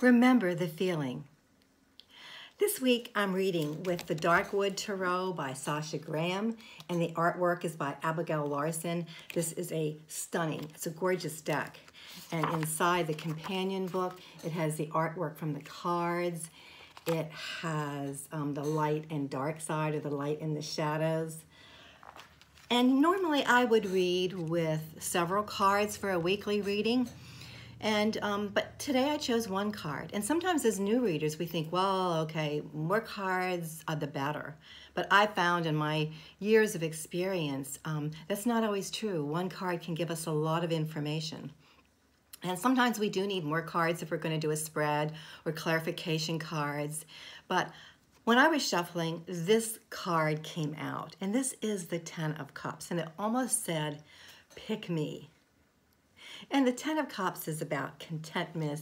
Remember the feeling. This week I'm reading with the Darkwood Tarot by Sasha Graham, and the artwork is by Abigail Larson. This is it's a gorgeous deck. And inside the companion book, it has the artwork from the cards. It has the light and dark side, or the light and the shadows. And normally I would read with several cards for a weekly reading. But today I chose one card. And sometimes as new readers, we think, well, okay, more cards are the better. But I found in my years of experience, that's not always true. One card can give us a lot of information. And sometimes we do need more cards if we're going to do a spread or clarification cards. But when I was shuffling, this card came out. And this is the Ten of Cups. And it almost said, pick me. And the Ten of Cups is about contentment,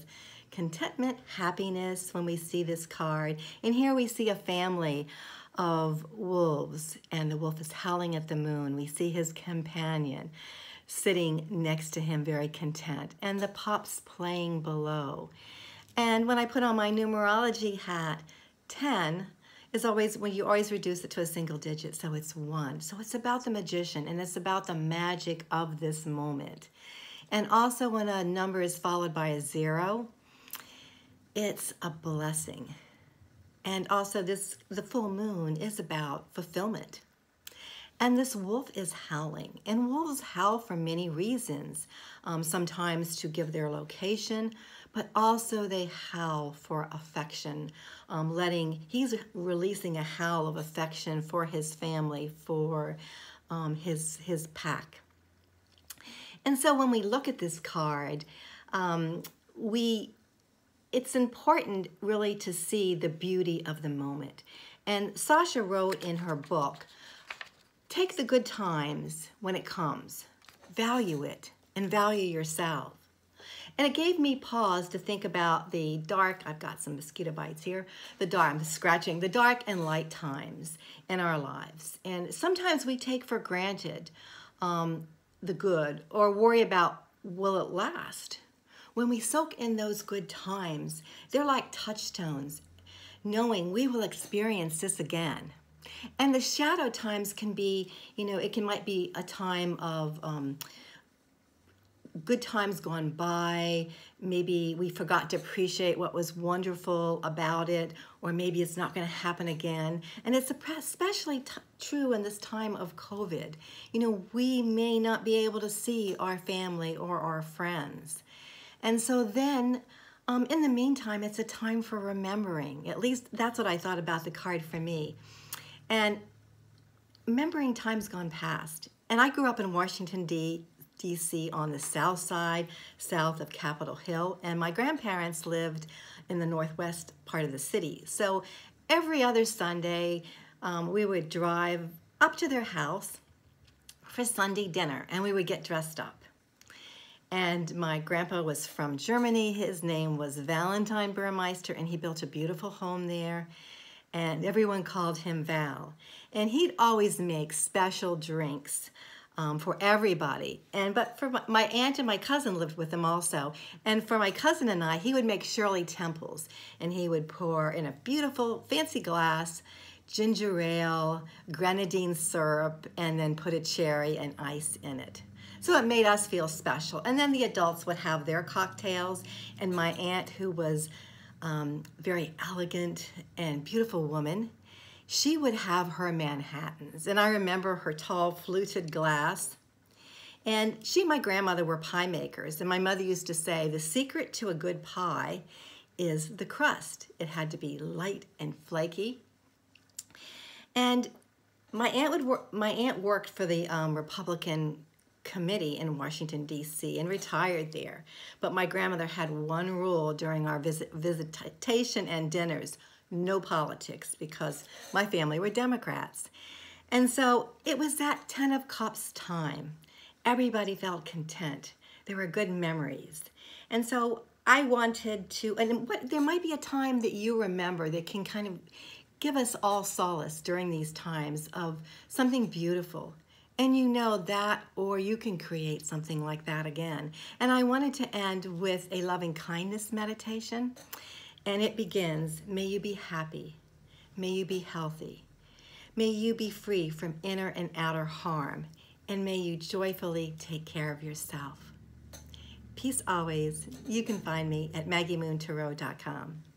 happiness when we see this card. And here we see a family of wolves, and the wolf is howling at the moon. We see his companion sitting next to him, very content, and the pups playing below. And when I put on my numerology hat, 10 is always, when you always reduce it to a single digit, so it's 1. So it's about the magician, and it's about the magic of this moment. And also when a number is followed by a 0, it's a blessing. And also the full moon is about fulfillment. And this wolf is howling. And wolves howl for many reasons. Sometimes to give their location, but also they howl for affection. He's releasing a howl of affection for his family, for his pack. And so when we look at this card, it's important really to see the beauty of the moment. And Sasha wrote in her book, take the good times when it comes, value it, and value yourself. And it gave me pause to think about the dark, I've got some mosquito bites here, I'm scratching, the dark and light times in our lives. And sometimes we take for granted the good, or worry about, will it last? When we soak in those good times, they're like touchstones, knowing we will experience this again. And the shadow times can be, might be a time of good times gone by. Maybe we forgot to appreciate what was wonderful about it, or maybe it's not going to happen again. And it's especially true in this time of COVID. We may not be able to see our family or our friends. And so then, in the meantime, it's a time for remembering. At least that's what I thought about the card for me. And remembering times gone past. And I grew up in Washington, D.C. on the south side, south of Capitol Hill, and my grandparents lived in the northwest part of the city. So every other Sunday, we would drive up to their house for Sunday dinner, and we would get dressed up. And my grandpa was from Germany. His name was Valentine Burmeister, and he built a beautiful home there, and everyone called him Val. And he'd always make special drinks for everybody. But for my aunt and my cousin lived with him also. And for my cousin and I, he would make Shirley Temples, and he would pour in a beautiful fancy glass ginger ale, grenadine syrup, and then put a cherry and ice in it. So it made us feel special. And then the adults would have their cocktails, and my aunt, who was very elegant and beautiful woman, she would have her Manhattans. And I remember her tall fluted glass. And she and my grandmother were pie makers. And my mother used to say, the secret to a good pie is the crust. It had to be light and flaky. And my aunt worked for the Republican committee in Washington, D.C. and retired there. But my grandmother had one rule during our visitation and dinners: no politics, because my family were Democrats. And so it was that 10 of Cups time. Everybody felt content. There were good memories. And so I wanted to, there might be a time that you remember that can kind of give us all solace during these times of something beautiful. And you know that, or you can create something like that again. And I wanted to end with a loving kindness meditation. And it begins, may you be happy. May you be healthy. May you be free from inner and outer harm. And may you joyfully take care of yourself. Peace always. You can find me at maggiemoontarot.com.